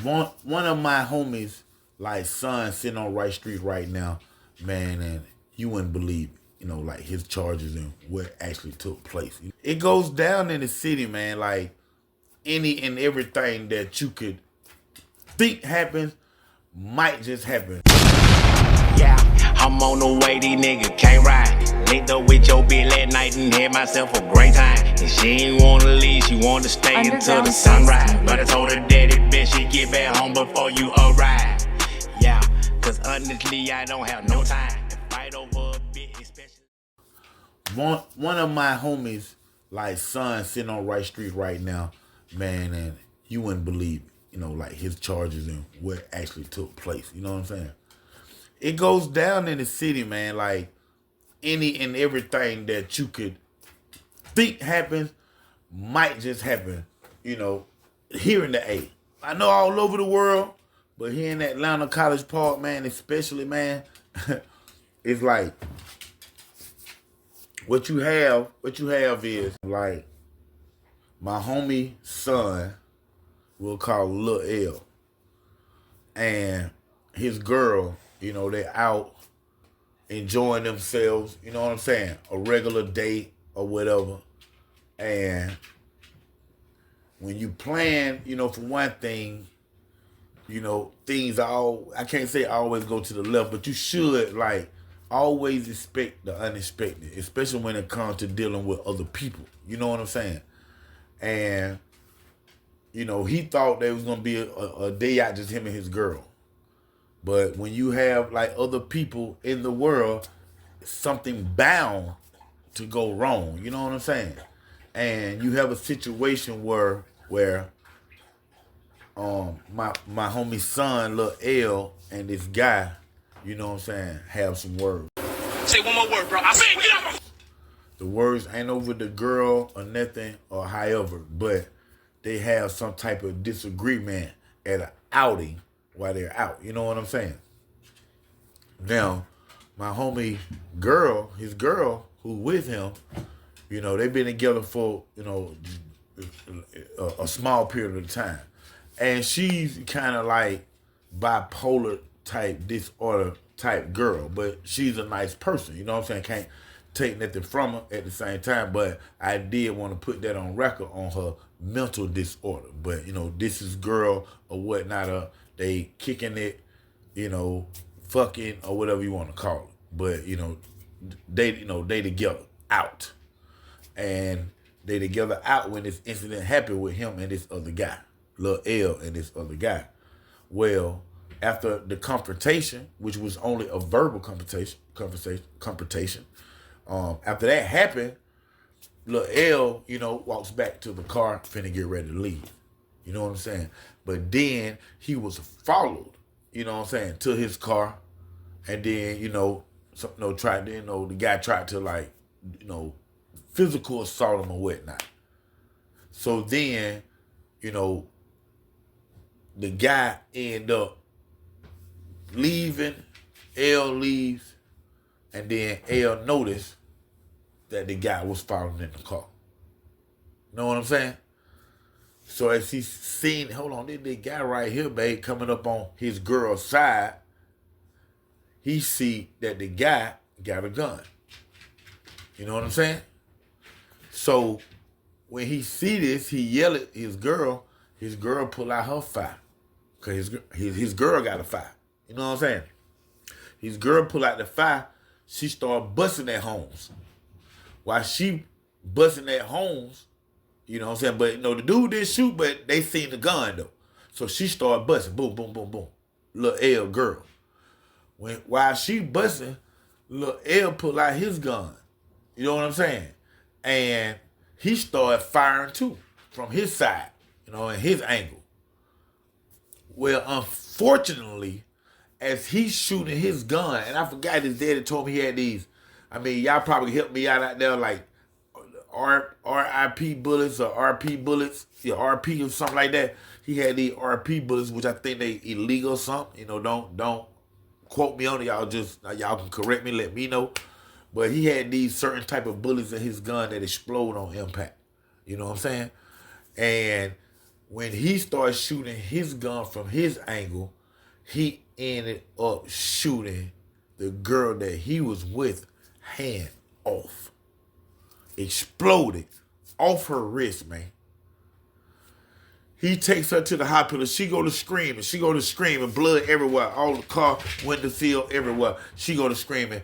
One of my homies, like son, sitting on Right Street right now, man, and you wouldn't believe, like his charges and what actually took place. It goes down in the city, man. Like any and everything that you could think happens might just happen. Yeah, I'm on the way, these niggas can't ride. Linked up with your bitch at night and had myself a great time. And she ain't wanna leave, she wanna stay until the sunrise. But I told her daddy, bet she get back home before you arrive. Yeah, cause honestly, I don't have no time to fight over a bit, especially. One of my homies, like son, sitting on Right Street right now, man, and you wouldn't believe, like his charges and what actually took place. You know what I'm saying? It goes down in the city, man. Like any and everything that you could think happens might just happen. Here in the A. I know all over the world, but here in Atlanta, College Park, man, especially, man, it's like what you have is like my homie son, we'll call Lil L, and his girl, they're out enjoying themselves, you know what I'm saying? A regular date or whatever. And when you plan, for one thing, things I can't say always go to the left, but you should like always expect the unexpected, especially when it comes to dealing with other people. You know what I'm saying? And, he thought there was going to be a day out, just him and his girl. But when you have like other people in the world, something bound to go wrong. You know what I'm saying? And you have a situation where my homie son, Lil L, and this guy, you know what I'm saying, have some words. Say one more word, bro. I said get up. The words ain't over the girl or nothing or however, but they have some type of disagreement at an outing while they're out. You know what I'm saying? Now, my homie girl, his girl, who with him, they've been together for, a small period of time. And she's kind of like bipolar type, disorder type girl, but she's a nice person. You know what I'm saying? Can't take nothing from her at the same time, but I did want to put that on record on her mental disorder. But, this is girl or whatnot, they kicking it, fucking or whatever you want to call it. But, they together out. And they together out when this incident happened with him and this other guy, Lil L and this other guy. Well, after the confrontation, which was only a verbal confrontation, after that happened, Lil L, walks back to the car, finna get ready to leave. You know what I'm saying? But then he was followed, to his car. And then, the guy tried to like, physical assault him or whatnot. So then, the guy end up leaving, L leaves, and then L noticed that the guy was following in the car. Know what I'm saying? So as he's seen, hold on, this guy right here, babe, coming up on his girl's side, he see that the guy got a gun. You know what I'm saying? So when he see this, he yell at his girl pull out her fire. Cause his girl got a fire. You know what I'm saying? His girl pull out the fire, she start busting at Holmes. While she busting at Holmes, you know what I'm saying? But the dude didn't shoot, but they seen the gun though. So she started busting. Boom, boom, boom, boom. Lil L girl. While she busting, Lil L pull out his gun. You know what I'm saying? And he started firing too from his side, and his angle. Well, unfortunately, as he's shooting his gun, and I forgot his daddy told me he had these. I mean, y'all probably helped me out there, like RIP bullets or RP bullets, RP or something like that. He had these RP bullets, which I think they illegal or something. Don't quote me on it. Y'all can correct me, let me know. But he had these certain type of bullets in his gun that explode on impact. You know what I'm saying? And when he started shooting his gun from his angle, he ended up shooting the girl that he was with hand off. Exploded off her wrist, man. He takes her to the hospital. She go to screaming. She go to screaming. Blood everywhere. All the car, window sill, everywhere. She go to screaming.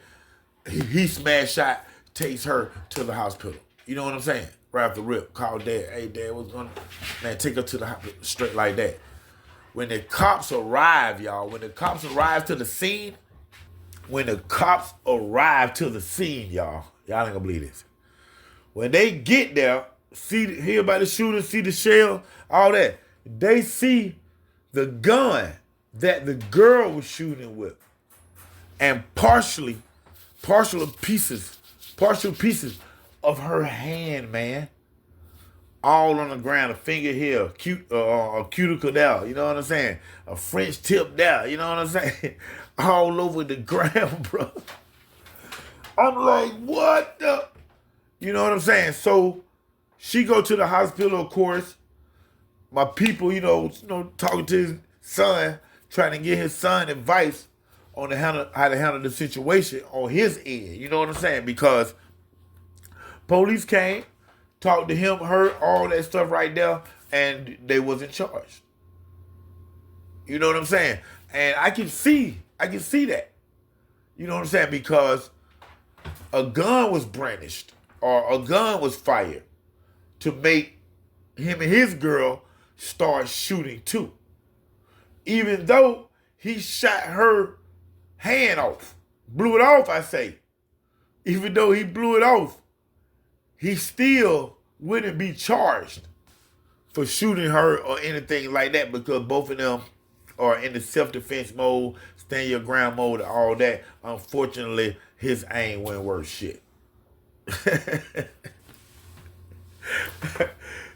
He smash shot, takes her to the hospital. You know what I'm saying? Right off the rip. Call dad. Hey, dad, what's going on? Man, take her to the hospital. Straight like that. When the cops arrive, y'all, when the cops arrive to the scene, y'all ain't gonna believe this. When they get there, hear about the shooting, see the shell, all that. They see the gun that the girl was shooting with. And partial pieces of her hand, man. All on the ground, a finger here, a cuticle there, you know what I'm saying? A French tip there, you know what I'm saying? All over the ground, bro. I'm like, what the? You know what I'm saying? So she go to the hospital, of course. My people, talking to his son, trying to get his son advice on how to handle the situation on his end. You know what I'm saying? Because police came, talked to him, heard all that stuff right there, and they wasn't charged. You know what I'm saying? And I can see that. You know what I'm saying? Because a gun was brandished or a gun was fired to make him and his girl start shooting too. Even though he shot her hand off, blew it off, I say. Even though he blew it off, he still wouldn't be charged for shooting her or anything like that because both of them are in the self-defense mode, stand your ground mode, and all that. Unfortunately, his aim went worse shit.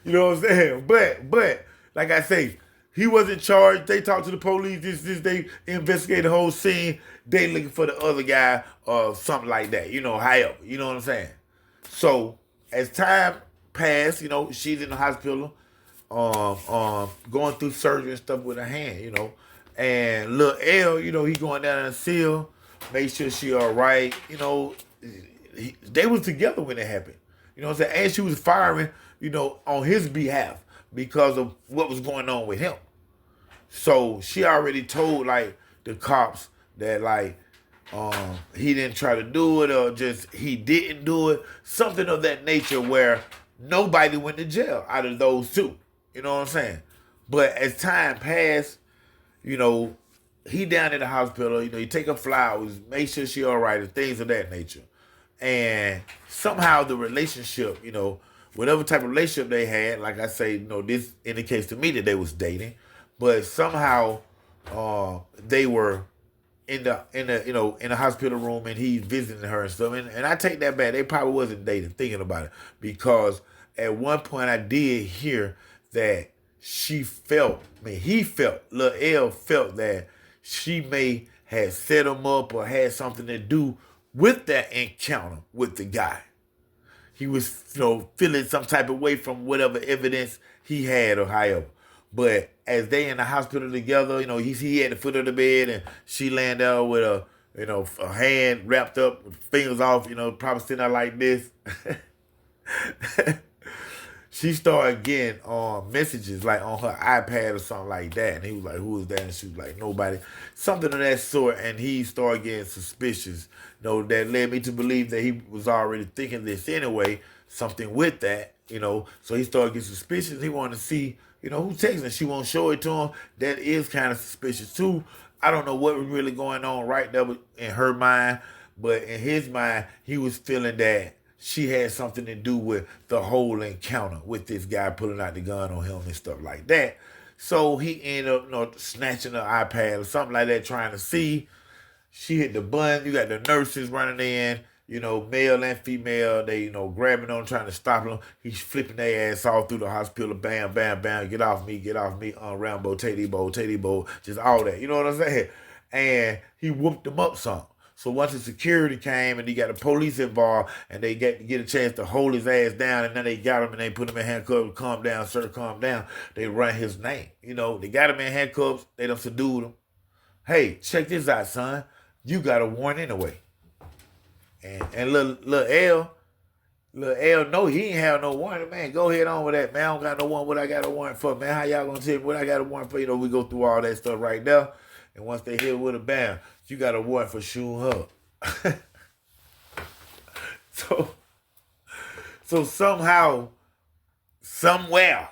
You know what I'm saying? But like I say, he wasn't charged. They talked to the police. They investigated the whole scene. They looking for the other guy or something like that. However, you know what I'm saying? So as time passed, she's in the hospital, going through surgery and stuff with her hand, And little L, he going down in the cell, make sure she all right. They was together when it happened. You know what I'm saying? And she was firing, on his behalf because of what was going on with him. So she already told, the cops that, he didn't try to do it or just he didn't do it. Something of that nature where nobody went to jail out of those two. You know what I'm saying? But as time passed, he down in the hospital, you take her flowers, make sure she all right, and things of that nature. And somehow the relationship, whatever type of relationship they had, like I say, this indicates to me that they was dating, but somehow they were in the hospital room and he's visiting her and stuff. And I take that back. They probably wasn't dating, thinking about it. Because at one point I did hear that he felt, Lil L felt that she may have set him up or had something to do with that encounter with the guy. He was, feeling some type of way from whatever evidence he had or however. But as they in the hospital together, he at the foot of the bed and she laying there with a hand wrapped up, fingers off, probably sitting there like this. She started getting messages on her iPad or something like that. And he was like, who is that? And she was like, nobody. Something of that sort. And he started getting suspicious. That led me to believe that he was already thinking this anyway. Something with that, So he started getting suspicious. He wanted to see, who's texting. She won't show it to him. That is kind of suspicious too. I don't know what was really going on right there in her mind. But in his mind, he was feeling that she had something to do with the whole encounter with this guy pulling out the gun on him and stuff like that. So he ended up, snatching her iPad or something like that, trying to see. She hit the button. You got the nurses running in, male and female. They, grabbing on, trying to stop him. He's flipping their ass all through the hospital. Bam, bam, bam. Get off me. Rambo, Teddy Bo, just all that. You know what I'm saying? And he whooped them up some. So once the security came and he got the police involved and they get a chance to hold his ass down, and then they got him and they put him in handcuffs, calm down, sir, calm down. They run his name. You know, they got him in handcuffs, they done subdued him. Hey, check this out, son. You got a warrant anyway. And little L, no, he ain't have no warrant. Man, go ahead on with that, man. I don't got no warrant. What I got a warrant for, man? How y'all gonna tell me what I got a warrant for? You know, we go through all that stuff right now. And once they hit with a bam, you got a warrant for shooting her. So somehow, somewhere,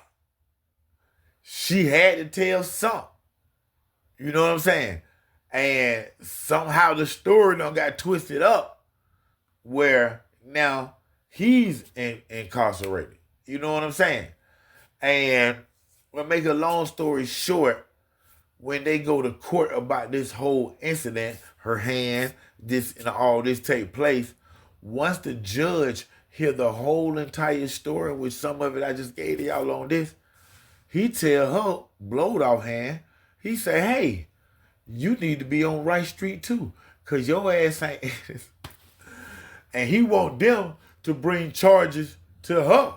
she had to tell something. You know what I'm saying? And somehow the story done got twisted up where now he's incarcerated. You know what I'm saying? And to make a long story short, when they go to court about this whole incident, her hand, this and all this take place, once the judge hear the whole entire story, which some of it I just gave to y'all on this, he tell her, blowed off hand, he say, hey, you need to be on Right Street too, because your ass ain't. And he want them to bring charges to her.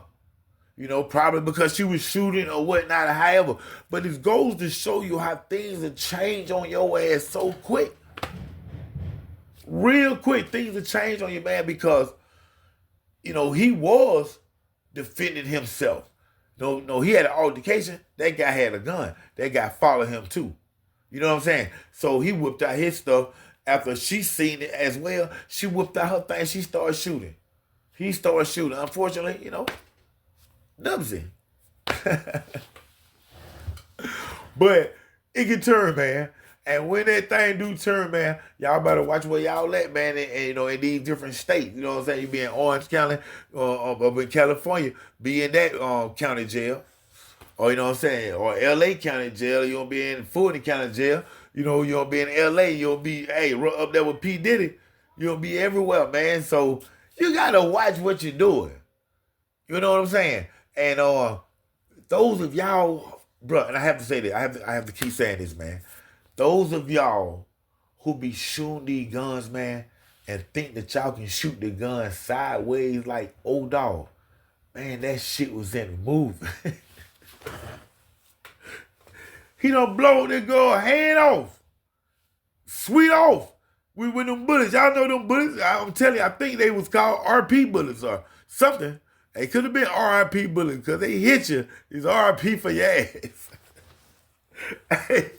You know, probably because she was shooting or whatnot or however. But it goes to show you how things have changed on your ass so quick. Real quick, things have changed on you, man, because, you know, he was defending himself. No, he had an altercation. That guy had a gun. That guy followed him too. You know what I'm saying? So he whipped out his stuff. After she seen it as well, she whipped out her thing. She started shooting. He started shooting. Unfortunately, you know, Dubsy. But it can turn, man. And when that thing do turn, man, y'all better watch where y'all at, man. And you know, in these different states, you know what I'm saying? You be in Orange County, up in California, be in that county jail. Or, you know what I'm saying? Or LA County jail. You don't be in Fulton County jail. You know, you don't be in LA. You don't be, hey, up there with P. Diddy. You don't be everywhere, man. So you got to watch what you're doing. You know what I'm saying? And those of y'all, bro, and I have to say this. I have to keep saying this, man. Those of y'all who be shooting these guns, man, and think that y'all can shoot the gun sideways like old dog, man, that shit was in the movie. He done blow the girl hand off. Sweet off. With them bullets. Y'all know them bullets? I'm telling you, I think they was called RP bullets or something. It could have been RIP bullets because they hit you. It's RIP for your ass. Hey,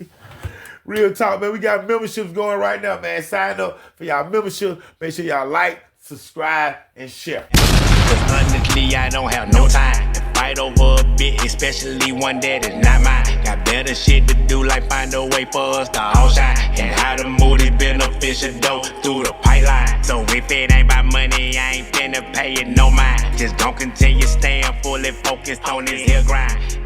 real talk, man. We got memberships going right now, man. Sign up for y'all membership. Make sure y'all like, subscribe, and share. Cause honestly, I don't have no time to fight over a bit, especially one that is not mine. Got better shit to do, like find a way for us to all shine. And how to move this beneficial dough through the pipeline. So if it ain't about money, I ain't finna pay it no mind. Just don't continue staying fully focused on this here grind.